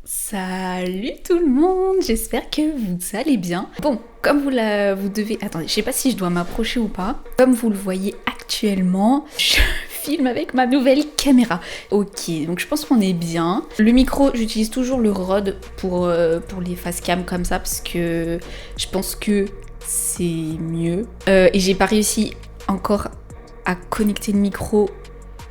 Salut tout le monde, j'espère que vous allez bien. Bon, comme vous devez... Attendez, je sais pas si je dois m'approcher ou pas. Comme vous le voyez actuellement, je filme avec ma nouvelle caméra. Ok, donc je pense qu'on est bien. Le micro, j'utilise toujours le Rode pour les face cam comme ça parce que je pense que c'est mieux. Et j'ai pas réussi encore à connecter le micro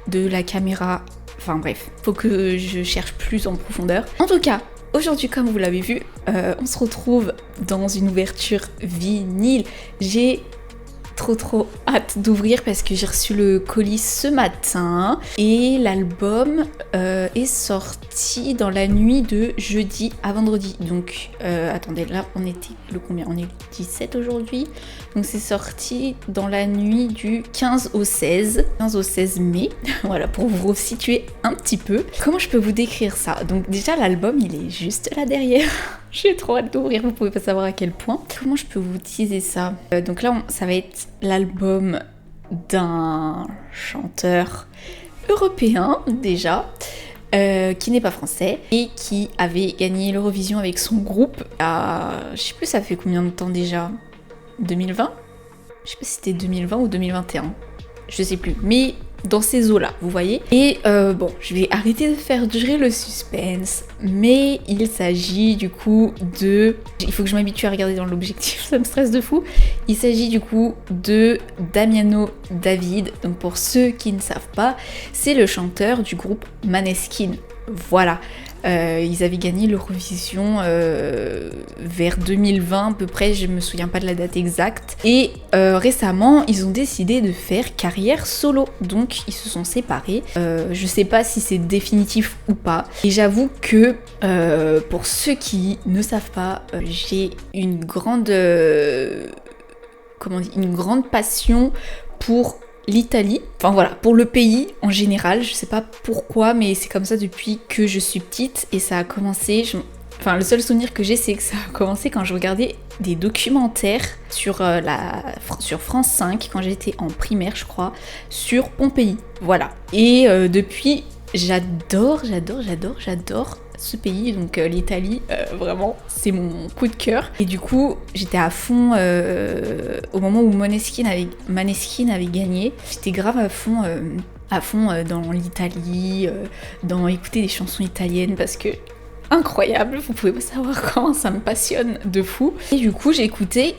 de la caméra. Enfin bref, faut que je cherche plus en profondeur. En tout cas, aujourd'hui, comme vous l'avez vu, on se retrouve dans une ouverture vinyle. J'ai trop hâte d'ouvrir parce que j'ai reçu le colis ce matin et l'album est sorti dans la nuit de jeudi à vendredi. Donc attendez, là on était le combien? On est le 17 aujourd'hui. Donc c'est sorti dans la nuit du 15 au 16 mai. Voilà, pour vous resituer un petit peu. Comment je peux vous décrire ça? Donc déjà l'album il est juste là derrière. J'ai trop hâte d'ouvrir, vous pouvez pas savoir à quel point. Comment je peux vous teaser ça? Donc là, ça va être l'album d'un chanteur européen déjà, qui n'est pas français et qui avait gagné l'Eurovision avec son groupe je sais plus ça fait combien de temps déjà? 2020? Je sais pas si c'était 2020 ou 2021. Je sais plus, mais dans ces eaux-là, vous voyez. Et bon, je vais arrêter de faire durer le suspense, mais il s'agit du coup de... Il faut que je m'habitue à regarder dans l'objectif, ça me stresse de fou. Il s'agit du coup de Damiano David. Donc pour ceux qui ne savent pas, c'est le chanteur du groupe Måneskin. Voilà. Ils avaient gagné l'Eurovision vers 2020 à peu près, je me souviens pas de la date exacte. Et récemment, ils ont décidé de faire carrière solo, donc ils se sont séparés. Je sais pas si c'est définitif ou pas. Et j'avoue que pour ceux qui ne savent pas, j'ai une grande, une grande passion pour l'Italie, enfin voilà, pour le pays en général, je sais pas pourquoi, mais c'est comme ça depuis que je suis petite et ça a commencé, enfin le seul souvenir que j'ai c'est que ça a commencé quand je regardais des documentaires sur France 5 quand j'étais en primaire je crois, sur Pompéi, voilà. Et depuis, j'adore ce pays, donc l'Italie, vraiment, c'est mon coup de cœur. Et du coup, j'étais à fond au moment où Måneskin avait gagné. J'étais grave à fond dans l'Italie, dans écouter des chansons italiennes parce que incroyable, vous pouvez pas savoir comment ça me passionne de fou. Et du coup, j'écoutais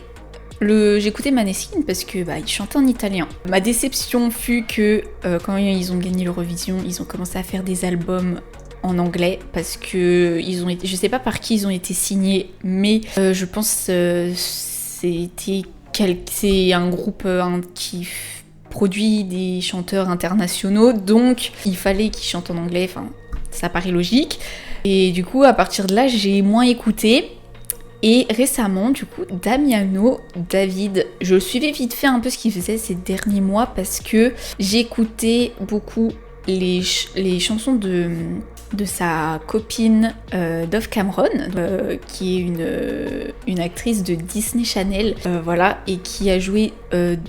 Måneskin parce que ils chantaient en italien. Ma déception fut que quand ils ont gagné l'Eurovision, ils ont commencé à faire des albums en anglais parce que je sais pas par qui ils ont été signés, mais je pense c'est un groupe qui produit des chanteurs internationaux, donc il fallait qu'ils chantent en anglais, enfin ça paraît logique. Et du coup à partir de là j'ai moins écouté. Et récemment, du coup, Damiano David, je suivais vite fait un peu ce qu'il faisait ces derniers mois parce que j'écoutais beaucoup les chansons de sa copine Dove Cameron, qui est une actrice de Disney Channel, voilà, et qui a joué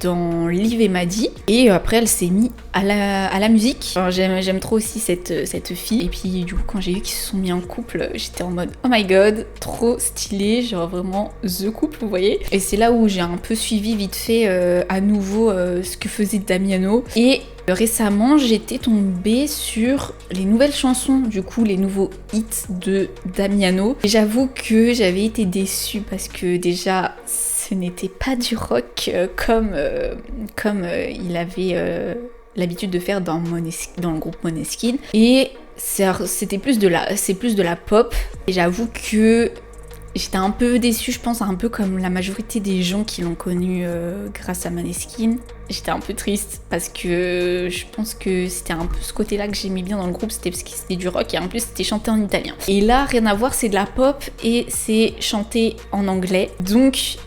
dans Liv et Maddie. Et après, elle s'est mise à la musique. Enfin, j'aime trop aussi cette fille. Et puis, du coup, quand j'ai vu qu'ils se sont mis en couple, j'étais en mode oh my god, trop stylé, genre vraiment the couple, vous voyez. Et c'est là où j'ai un peu suivi vite fait à nouveau ce que faisait Damiano. Et récemment, j'étais tombée sur les nouvelles chansons, du coup, les nouveaux hits de Damiano. Et j'avoue que j'avais été déçue parce que déjà, ce n'était pas du rock comme il avait l'habitude de faire dans le groupe Måneskin. Et c'est plus de la pop. Et j'avoue que j'étais un peu déçue, je pense, un peu comme la majorité des gens qui l'ont connu grâce à Måneskin. J'étais un peu triste parce que je pense que c'était un peu ce côté-là que j'aimais bien dans le groupe, c'était parce que c'était du rock et en plus c'était chanté en italien. Et là, rien à voir, c'est de la pop et c'est chanté en anglais. Donc,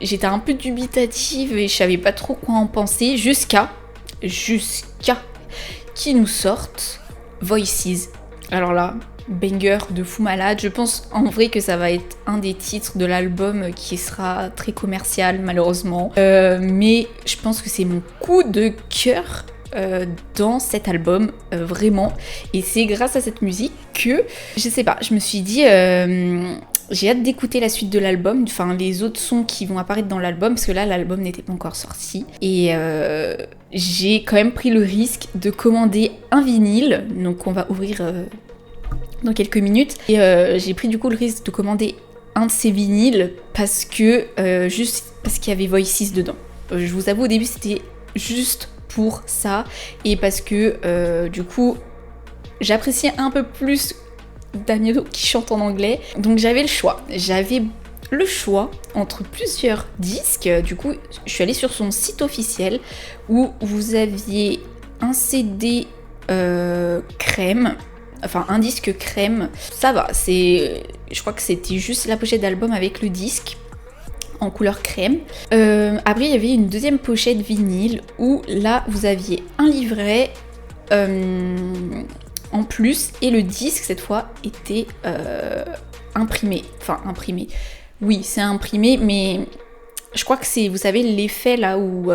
j'étais un peu dubitative et je savais pas trop quoi en penser jusqu'à qu'ils nous sortent Voices. Alors là, banger de fou malade. Je pense en vrai que ça va être un des titres de l'album qui sera très commercial malheureusement. Mais je pense que c'est mon coup de cœur dans cet album, vraiment. Et c'est grâce à cette musique que, je sais pas, je me suis dit, j'ai hâte d'écouter la suite de l'album, enfin les autres sons qui vont apparaître dans l'album, parce que là l'album n'était pas encore sorti. Et j'ai quand même pris le risque de commander un vinyle, donc on va ouvrir dans quelques minutes. Et j'ai pris du coup le risque de commander un de ces vinyles parce que juste parce qu'il y avait Voices dedans. Je vous avoue au début c'était juste pour ça et parce que du coup j'appréciais un peu plus Damiano qui chante en anglais. Donc j'avais le choix entre plusieurs disques. Du coup je suis allée sur son site officiel où vous aviez un CD crème. Enfin, un disque crème, ça va, je crois que c'était juste la pochette d'album avec le disque en couleur crème. Après, il y avait une deuxième pochette vinyle où là, vous aviez un livret en plus et le disque, cette fois, était imprimé. Enfin, imprimé. Oui, c'est imprimé, mais je crois que c'est, vous savez, l'effet là où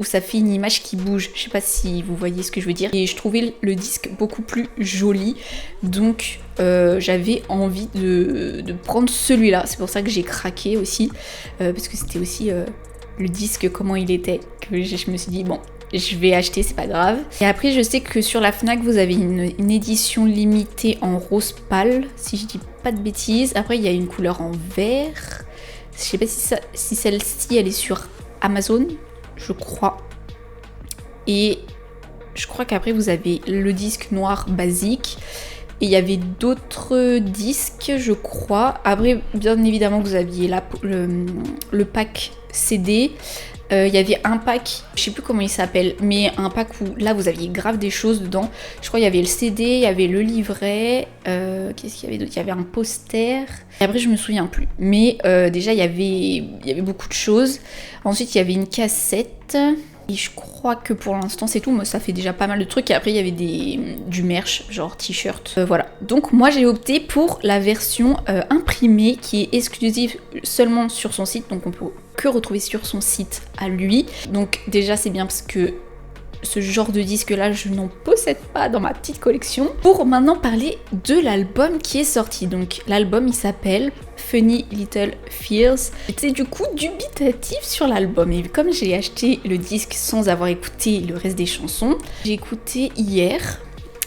ça fait une image qui bouge. Je sais pas si vous voyez ce que je veux dire. Et je trouvais le disque beaucoup plus joli. Donc j'avais envie de prendre celui-là. C'est pour ça que j'ai craqué aussi. Parce que c'était aussi le disque, comment il était. Que je me suis dit, bon, je vais acheter, c'est pas grave. Et après, je sais que sur la Fnac, vous avez une édition limitée en rose pâle, si je dis pas de bêtises. Après, il y a une couleur en vert. Je sais pas si celle-ci, elle est sur Amazon. Je crois. Et je crois qu'après vous avez le disque noir basique. Et il y avait d'autres disques, je crois. Après, bien évidemment, vous aviez là le pack CD. Il y avait un pack, je sais plus comment il s'appelle, mais un pack où là vous aviez grave des choses dedans. Je crois qu'il y avait le CD, il y avait le livret, qu'est-ce qu'il y avait d'autre ? Il y avait un poster. Et après je me souviens plus. Mais déjà il y avait beaucoup de choses. Ensuite il y avait une cassette. Et je crois que pour l'instant c'est tout, moi ça fait déjà pas mal de trucs. Et après il y avait du merch, genre t-shirt. Voilà. Donc moi j'ai opté pour la version imprimée qui est exclusive seulement sur son site. Donc on peut que retrouver sur son site à lui. Donc déjà c'est bien parce que ce genre de disque là je n'en possède pas dans ma petite collection. Pour maintenant parler de l'album qui est sorti. Donc l'album il s'appelle Funny Little Fears. J'étais du coup dubitatif sur l'album et comme j'ai acheté le disque sans avoir écouté le reste des chansons, j'ai écouté hier,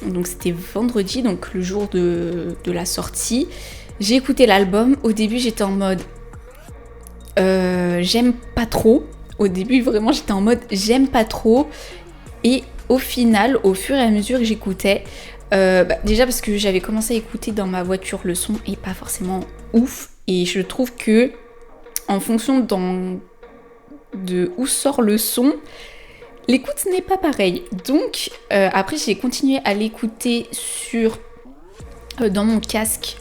donc c'était vendredi, donc le jour de la sortie. J'ai écouté l'album, au début j'étais en mode j'aime pas trop. Au début vraiment j'étais en mode j'aime pas trop et au final au fur et à mesure que j'écoutais déjà parce que j'avais commencé à écouter dans ma voiture, le son est pas forcément ouf et je trouve que en fonction de où sort le son, l'écoute n'est pas pareille. Donc après j'ai continué à l'écouter dans mon casque.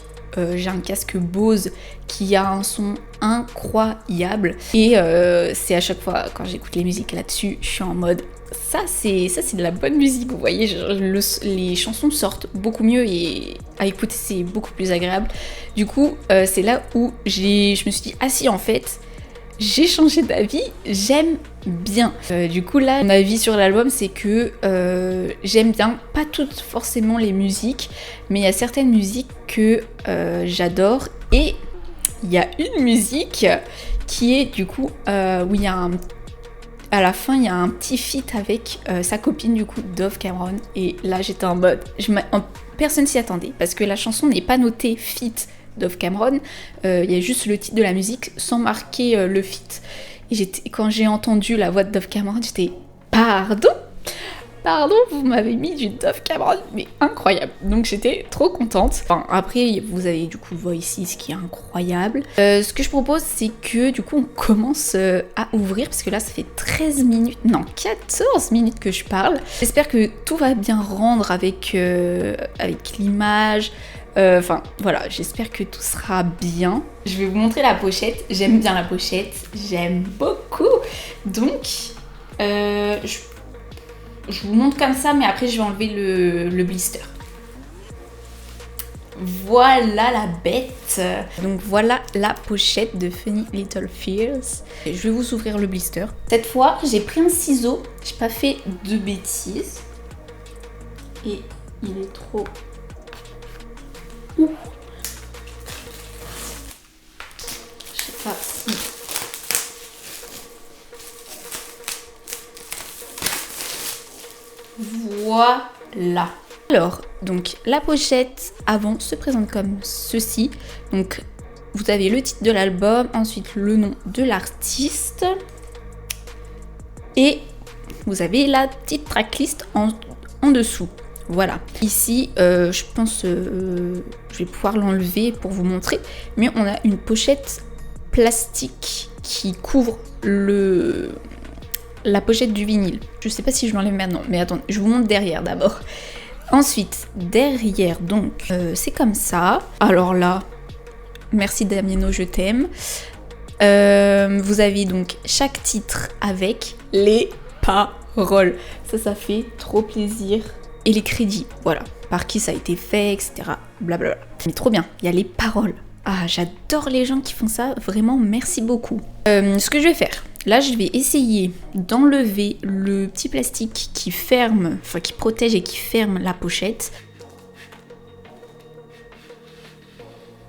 J'ai un casque Bose qui a un son incroyable et c'est à chaque fois quand j'écoute les musiques là-dessus, je suis en mode ça c'est de la bonne musique, vous voyez, les chansons sortent beaucoup mieux et à écouter c'est beaucoup plus agréable. Du coup c'est là où je me suis dit ah si en fait j'ai changé d'avis, j'aime bien. Du coup là mon avis sur l'album c'est que j'aime bien, pas toutes forcément les musiques, mais il y a certaines musiques que j'adore et il y a une musique qui est du coup où il y a à la fin il y a un petit feat avec sa copine du coup Dove Cameron et là j'étais en mode personne s'y attendait parce que la chanson n'est pas notée feat Dove Cameron, il y a juste le titre de la musique sans marquer le feat. Et quand j'ai entendu la voix de Dove Cameron, j'étais pardon, vous m'avez mis du Dove Cameron, mais incroyable. Donc j'étais trop contente. Enfin après vous avez du coup Voices qui est incroyable. Ce que je propose c'est que du coup on commence à ouvrir parce que là ça fait 14 minutes que je parle. J'espère que tout va bien rendre avec l'image. Enfin voilà, j'espère que tout sera bien. Je vais vous montrer la pochette. J'aime bien la pochette, j'aime beaucoup. Donc je vous montre comme ça, mais après je vais enlever le blister. Voilà la bête. Donc voilà la pochette de Funny Little Fears. Je vais vous ouvrir le blister. Cette fois, j'ai pris un ciseau. J'ai pas fait de bêtises. Et il est trop... Ouh. Je sais pas si... Voilà. Alors, donc la pochette avant se présente comme ceci. Donc vous avez le titre de l'album, ensuite le nom de l'artiste et vous avez la petite tracklist en dessous. Voilà. Ici, je pense, je vais pouvoir l'enlever pour vous montrer, mais on a une pochette plastique qui couvre la pochette du vinyle. Je sais pas si je l'enlève maintenant, mais attendez, je vous montre derrière d'abord. Ensuite, derrière, donc, c'est comme ça. Alors là, merci Damiano, je t'aime. Vous avez donc chaque titre avec les paroles. Ça fait trop plaisir. Et les crédits, voilà. Par qui ça a été fait, etc. Blablabla. Mais trop bien, il y a les paroles. Ah, j'adore les gens qui font ça. Vraiment, merci beaucoup. Ce que je vais faire... Là, je vais essayer d'enlever le petit plastique qui ferme, enfin qui protège et qui ferme la pochette.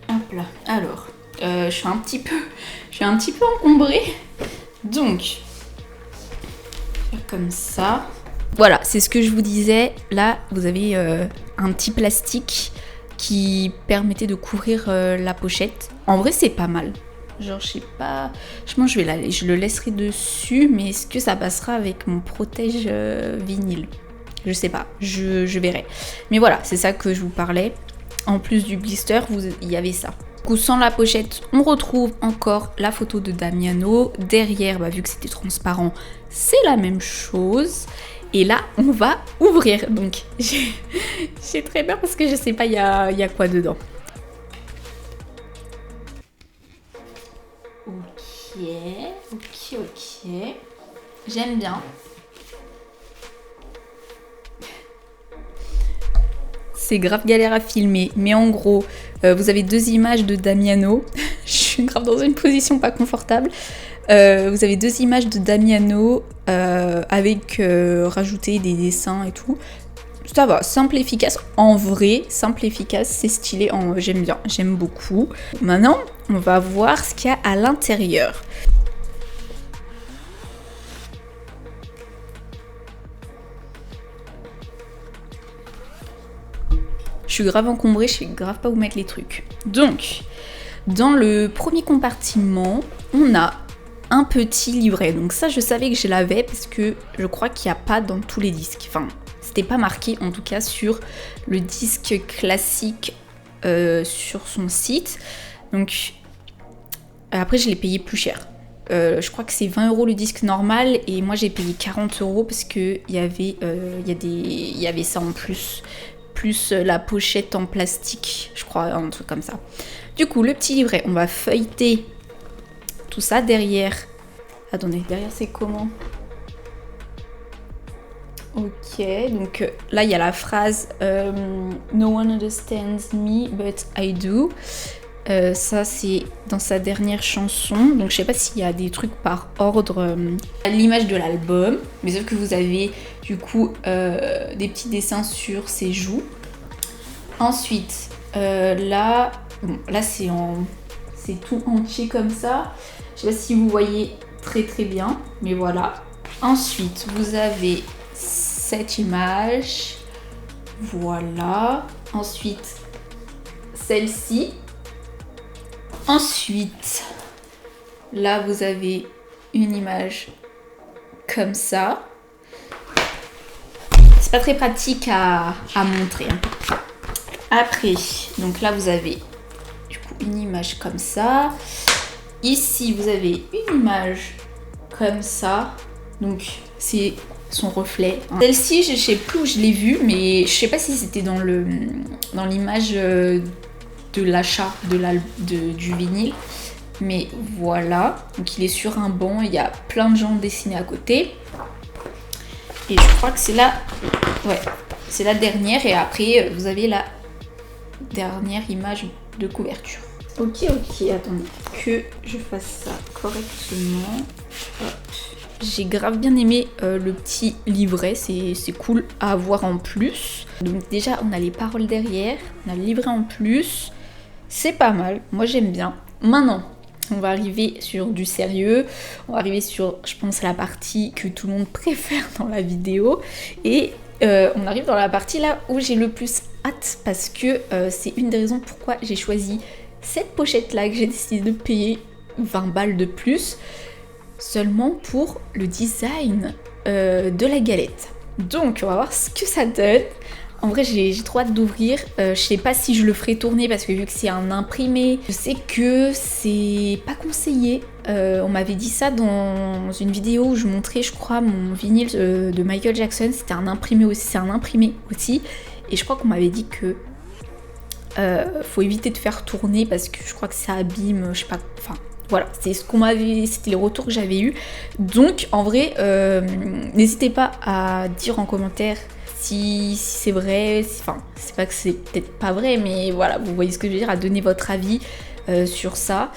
Hop là. Alors, je suis un petit peu encombrée. Donc, faire comme ça. Voilà, c'est ce que je vous disais. Là, vous avez un petit plastique qui permettait de couvrir la pochette. En vrai, c'est pas mal. Genre, je sais pas... Je pense que je le laisserai dessus, mais est-ce que ça passera avec mon protège vinyle? Je sais pas, je verrai. Mais voilà, c'est ça que je vous parlais. En plus du blister, il y avait ça. Du coup, sans la pochette, on retrouve encore la photo de Damiano. Derrière, vu que c'était transparent, c'est la même chose. Et là, on va ouvrir. Donc, j'ai très peur parce que je sais pas, il y a quoi dedans. Ok. J'aime bien. C'est grave galère à filmer, mais en gros, vous avez deux images de Damiano. Je suis grave dans une position pas confortable. Vous avez deux images de Damiano avec rajouter des dessins et tout. Ça va, simple et efficace. En vrai, simple et efficace, c'est stylé. J'aime bien, j'aime beaucoup. Maintenant, on va voir ce qu'il y a à l'intérieur. Je suis grave encombrée, je sais grave pas où mettre les trucs. Donc, dans le premier compartiment, on a un petit livret. Donc ça, je savais que je l'avais parce que je crois qu'il n'y a pas dans tous les disques. Enfin, c'était pas marqué en tout cas sur le disque classique sur son site. Donc après je l'ai payé plus cher. Je crois que c'est 20 € le disque normal et moi j'ai payé 40 € parce que il y avait ça en plus la pochette en plastique, je crois, un truc comme ça. Du coup, le petit livret, on va feuilleter tout ça derrière. Attendez, derrière c'est comment? Ok, donc là il y a la phrase No one understands me but I do. Ça c'est dans sa dernière chanson, donc je sais pas s'il y a des trucs par ordre à l'image de l'album, mais sauf que vous avez du coup des petits dessins sur ses joues. Ensuite là c'est tout entier comme ça, je sais pas si vous voyez très bien, mais voilà. Ensuite vous avez cette image, voilà. Ensuite celle-ci. Ensuite, là vous avez une image comme ça. C'est pas très pratique à montrer. Après, donc là vous avez du coup une image comme ça. Ici vous avez une image comme ça. Donc c'est son reflet. Celle-ci, je sais plus où je l'ai vue, mais je sais pas si c'était dans l'image de l'achat du vinyle, mais voilà. Donc il est sur un banc, il y a plein de gens dessinés à côté et je crois que c'est la dernière. Et après vous avez dernière image de couverture. Ok, attendez que je fasse ça correctement. Hop. J'ai grave bien aimé le petit livret, c'est cool à avoir en plus. Donc déjà on a les paroles derrière, on a le livret en plus, c'est pas mal, moi j'aime bien. Maintenant, on va arriver sur du sérieux, on va arriver sur, je pense, la partie que tout le monde préfère dans la vidéo. Et on arrive dans la partie là où j'ai le plus hâte parce que c'est une des raisons pourquoi j'ai choisi cette pochette là, que j'ai décidé de payer 20 balles de plus seulement pour le design de la galette. Donc on va voir ce que ça donne. En vrai j'ai trop hâte d'ouvrir, je sais pas si je le ferai tourner parce que vu que c'est un imprimé, je sais que c'est pas conseillé. On m'avait dit ça dans une vidéo où je montrais, je crois, mon vinyle de Michael Jackson, c'était un imprimé aussi, c'est un imprimé aussi, et je crois qu'on m'avait dit que faut éviter de faire tourner parce que je crois que ça abîme, je sais pas, enfin voilà, c'est ce qu'on m'avait, c'était les retours que j'avais eu. Donc en vrai, n'hésitez pas à dire en commentaire si c'est vrai, enfin c'est pas que c'est peut-être pas vrai, mais voilà, vous voyez ce que je veux dire, à donner votre avis sur ça.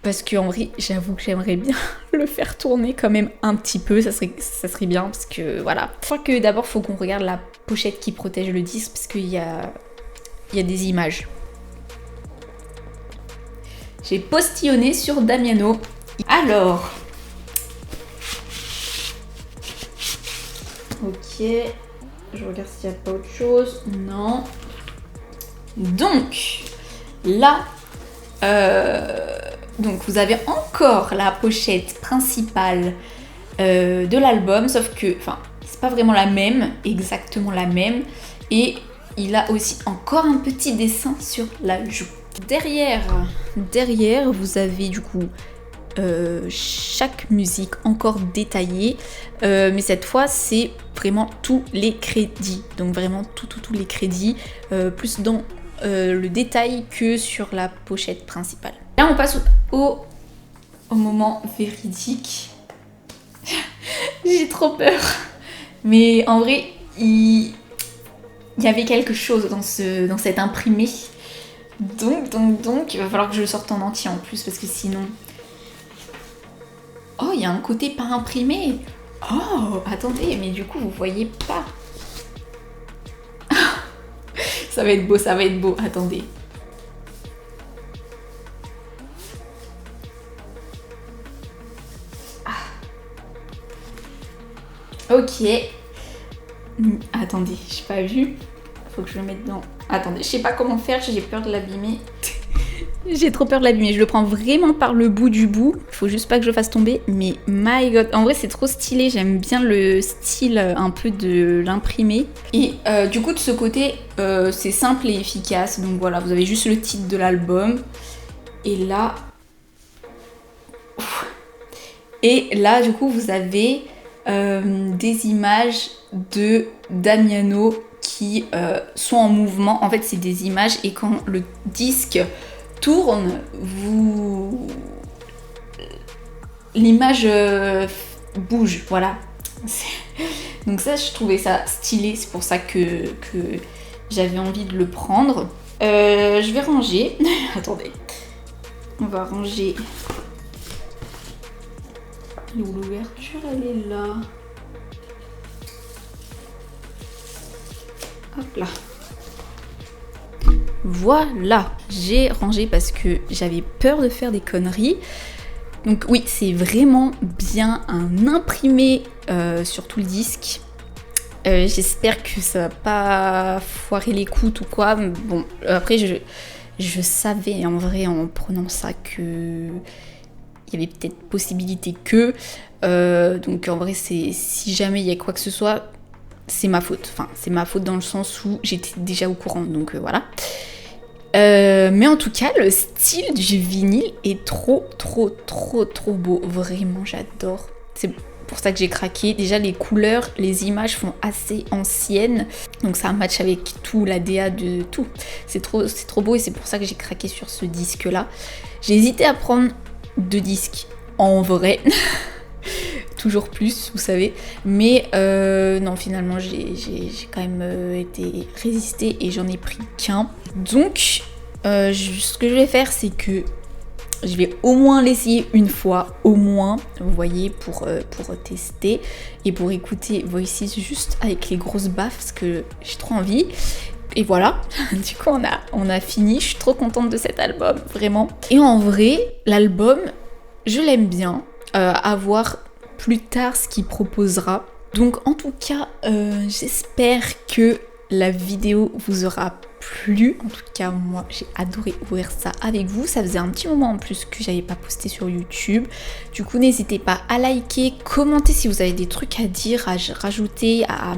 Parce qu'en vrai, j'avoue que j'aimerais bien le faire tourner quand même un petit peu, ça serait bien, parce que voilà. Je crois que d'abord, il faut qu'on regarde la pochette qui protège le disque, parce qu'il y a des images. J'ai postillonné sur Damiano. Alors. Ok. Je regarde s'il n'y a pas autre chose. Non. Donc, là. Donc, vous avez encore la pochette principale de l'album. Sauf que, enfin, c'est pas vraiment la même. Exactement la même. Et il a aussi encore un petit dessin sur la joue. Derrière, vous avez du coup chaque musique encore détaillée, mais cette fois c'est vraiment tous les crédits, donc vraiment tous les crédits, plus dans le détail que sur la pochette principale. Là on passe au moment véridique. J'ai trop peur, mais en vrai il y avait quelque chose dans cet imprimé. Donc, il va falloir que je le sorte en entier en plus, parce que sinon... Oh, il y a un côté pas imprimé. Oh, attendez, mais du coup, vous voyez pas. Ça va être beau, attendez. Ah. Ok. Attendez, j'ai pas vu. Faut que je le mette dans... Attendez, je sais pas comment faire, j'ai peur de l'abîmer. J'ai trop peur de l'abîmer, je le prends vraiment par le bout du bout. Faut juste pas que je le fasse tomber, mais my god. En vrai c'est trop stylé, j'aime bien le style un peu de l'imprimé. Et du coup de ce côté, c'est simple et efficace. Donc voilà, vous avez juste le titre de l'album. Et là... Et là du coup vous avez des images de Damiano qui sont en mouvement. En fait c'est des images et quand le disque tourne, l'image bouge, voilà. Donc ça je trouvais ça stylé, c'est pour ça que j'avais envie de le prendre. Je vais ranger, attendez, on va ranger. L'ouverture elle est là. Hop là. Voilà, j'ai rangé parce que j'avais peur de faire des conneries. Donc oui, c'est vraiment bien un imprimé sur tout le disque. J'espère que ça va pas foirer l'écoute ou quoi. Bon, après je savais en vrai en prenant ça que il y avait peut-être possibilité que. Donc en vrai, si jamais il y a quoi que ce soit, c'est ma faute. Enfin, c'est ma faute dans le sens où j'étais déjà au courant. Donc voilà. Mais en tout cas, le style du vinyle est trop beau. Vraiment, j'adore. C'est pour ça que j'ai craqué. Déjà, les couleurs, les images font assez anciennes. Donc ça match avec tout, la DA de tout. C'est trop beau et c'est pour ça que j'ai craqué sur ce disque-là. J'ai hésité à prendre 2 disques en vrai. toujours plus, vous savez. Mais non, finalement, j'ai quand même été résistée et j'en ai pris qu'un. Donc, ce que je vais faire, c'est que je vais au moins l'essayer une fois, au moins, vous voyez, pour tester et pour écouter Voices juste avec les grosses baffes parce que j'ai trop envie. Et voilà, du coup on a fini, je suis trop contente de cet album, vraiment. Et en vrai, l'album, je l'aime bien, à voir plus tard ce qu'il proposera. Donc en tout cas, j'espère que la vidéo vous aura plu. En tout cas, moi j'ai adoré ouvrir ça avec vous. Ça faisait un petit moment en plus que j'avais pas posté sur YouTube. Du coup, n'hésitez pas à liker, commenter si vous avez des trucs à dire, à rajouter, à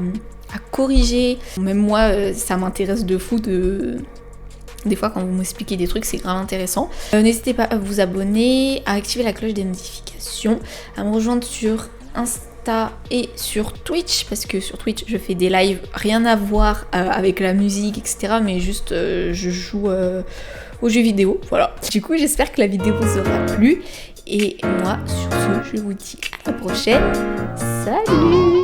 corriger. Même moi, ça m'intéresse de fou des fois quand vous m'expliquez des trucs, c'est grave intéressant. N'hésitez pas à vous abonner, à activer la cloche des notifications, à me rejoindre sur Insta et sur Twitch, parce que sur Twitch je fais des lives, rien à voir avec la musique, etc. Mais juste je joue aux jeux vidéo, voilà. Du coup j'espère que la vidéo vous aura plu. Et moi sur ce, je vous dis à la prochaine. Salut!